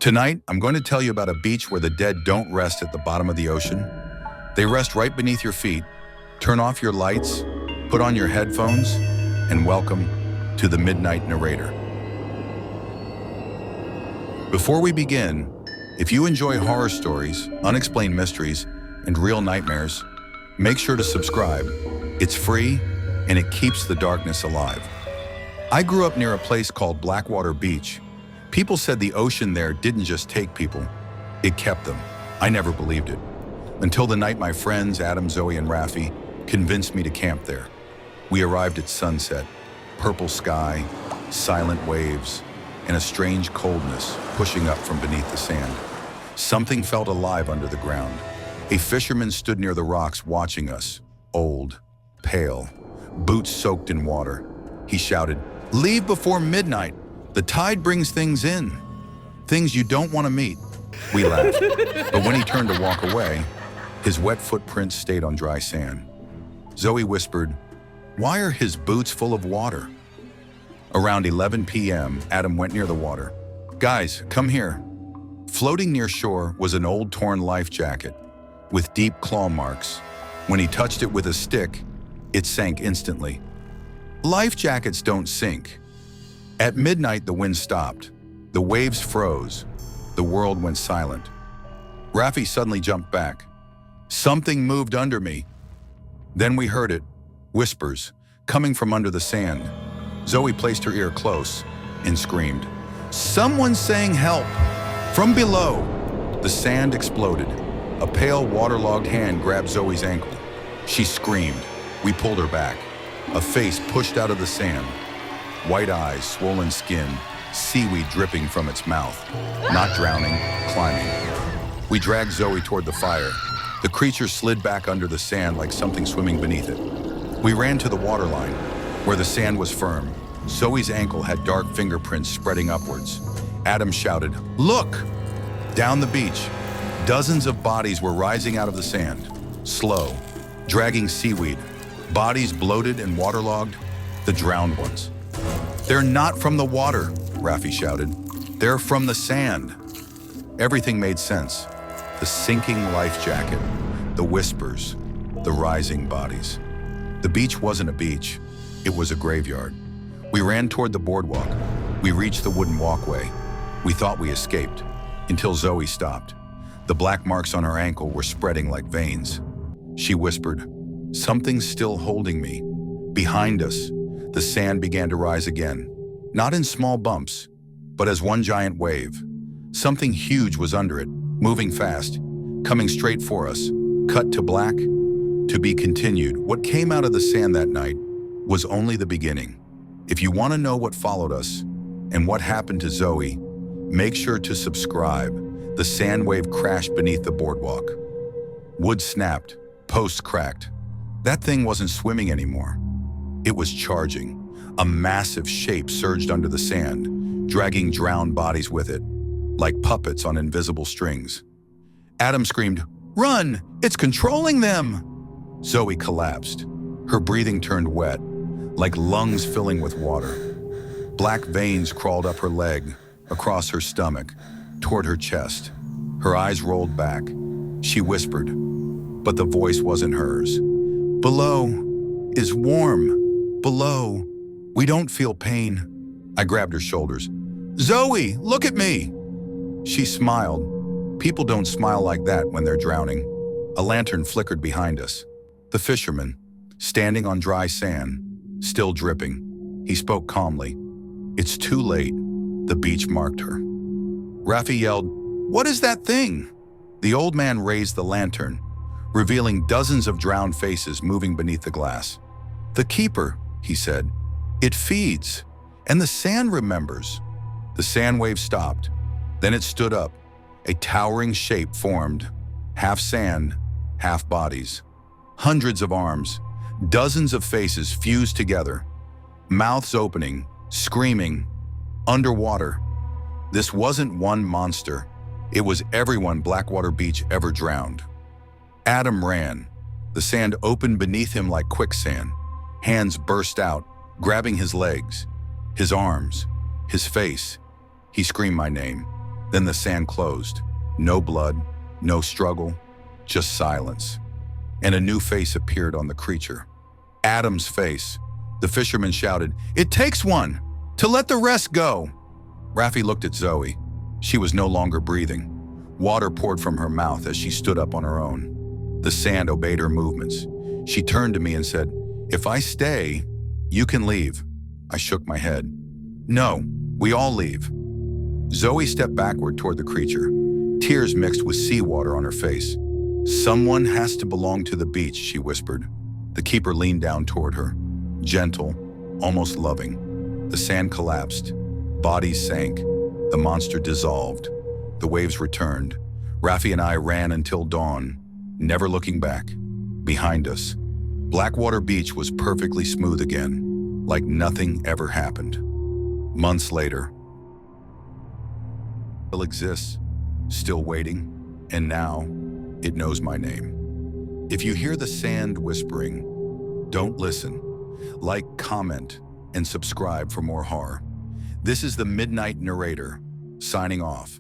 Tonight, I'm going to tell you about a beach where the dead don't rest at the bottom of the ocean. They rest right beneath your feet. Turn off your lights, put on your headphones, and welcome to the Midnight Narrator. Before we begin, if you enjoy horror stories, unexplained mysteries, and real nightmares, make sure to subscribe. It's free, and it keeps the darkness alive. I grew up near a place called Blackwater Beach. People said the ocean there didn't just take people, it kept them. I never believed it. Until the night my friends, Adam, Zoe, and Rafi, convinced me to camp there. We arrived at sunset, purple sky, silent waves, and a strange coldness pushing up from beneath the sand. Something felt alive under the ground. A fisherman stood near the rocks watching us, old, pale, boots soaked in water. He shouted, "Leave before midnight. The tide brings things in, things you don't want to meet." We laughed, but when he turned to walk away, his wet footprints stayed on dry sand. Zoe whispered, "Why are his boots full of water?" Around 11 p.m., Adam went near the water. "Guys, come here." Floating near shore was an old torn life jacket with deep claw marks. When he touched it with a stick, it sank instantly. Life jackets don't sink. At midnight, the wind stopped. The waves froze. The world went silent. Rafi suddenly jumped back. "Something moved under me." Then we heard it, whispers, coming from under the sand. Zoe placed her ear close and screamed, "Someone's saying help!" From below, the sand exploded. A pale, waterlogged hand grabbed Zoe's ankle. She screamed. We pulled her back. A face pushed out of the sand. White eyes, swollen skin, seaweed dripping from its mouth. Not drowning, climbing. We dragged Zoe toward the fire. The creature slid back under the sand like something swimming beneath it. We ran to the waterline, where the sand was firm. Zoe's ankle had dark fingerprints spreading upwards. Adam shouted, "Look!" Down the beach, dozens of bodies were rising out of the sand, slow, dragging seaweed. Bodies bloated and waterlogged, the drowned ones. "They're not from the water," Rafi shouted. "They're from the sand." Everything made sense. The sinking life jacket, the whispers, the rising bodies. The beach wasn't a beach, it was a graveyard. We ran toward the boardwalk. We reached the wooden walkway. We thought we escaped, until Zoe stopped. The black marks on her ankle were spreading like veins. She whispered, "Something's still holding me." Behind us, the sand began to rise again, not in small bumps, but as one giant wave. Something huge was under it, moving fast, coming straight for us. Cut to black, to be continued. What came out of the sand that night was only the beginning. If you want to know what followed us and what happened to Zoe, make sure to subscribe. The sand wave crashed beneath the boardwalk. Wood snapped, posts cracked. That thing wasn't swimming anymore. It was charging. A massive shape surged under the sand, dragging drowned bodies with it, like puppets on invisible strings. Adam screamed, "Run! It's controlling them!" Zoe collapsed. Her breathing turned wet, like lungs filling with water. Black veins crawled up her leg, across her stomach, toward her chest. Her eyes rolled back. She whispered, but the voice wasn't hers. "Below is warm. Below. We don't feel pain." I grabbed her shoulders. "Zoe, look at me!" She smiled. People don't smile like that when they're drowning. A lantern flickered behind us. The fisherman, standing on dry sand, still dripping. He spoke calmly. "It's too late." The beach marked her. Rafi yelled, "What is that thing?" The old man raised the lantern, revealing dozens of drowned faces moving beneath the glass. "The keeper," he said. "It feeds, and the sand remembers." The sand wave stopped. Then it stood up. A towering shape formed, half sand, half bodies. Hundreds of arms, dozens of faces fused together, mouths opening, screaming, underwater. This wasn't one monster. It was everyone Blackwater Beach ever drowned. Adam ran. The sand opened beneath him like quicksand. Hands burst out, grabbing his legs, his arms, his face. He screamed my name. Then the sand closed. No blood, no struggle, just silence. And a new face appeared on the creature. Adam's face. The fisherman shouted, "It takes one to let the rest go." Raffi looked at Zoe. She was no longer breathing. Water poured from her mouth as she stood up on her own. The sand obeyed her movements. She turned to me and said, "If I stay, you can leave." I shook my head. "No, we all leave." Zoe stepped backward toward the creature, tears mixed with seawater on her face. "Someone has to belong to the beach," she whispered. The keeper leaned down toward her, gentle, almost loving. The sand collapsed. Bodies sank. The monster dissolved. The waves returned. Raffi and I ran until dawn, never looking back. Behind us, Blackwater Beach was perfectly smooth again, like nothing ever happened. Months later, it still exists, still waiting, and now it knows my name. If you hear the sand whispering, don't listen. Like, comment, and subscribe for more horror. This is the Midnight Narrator, signing off.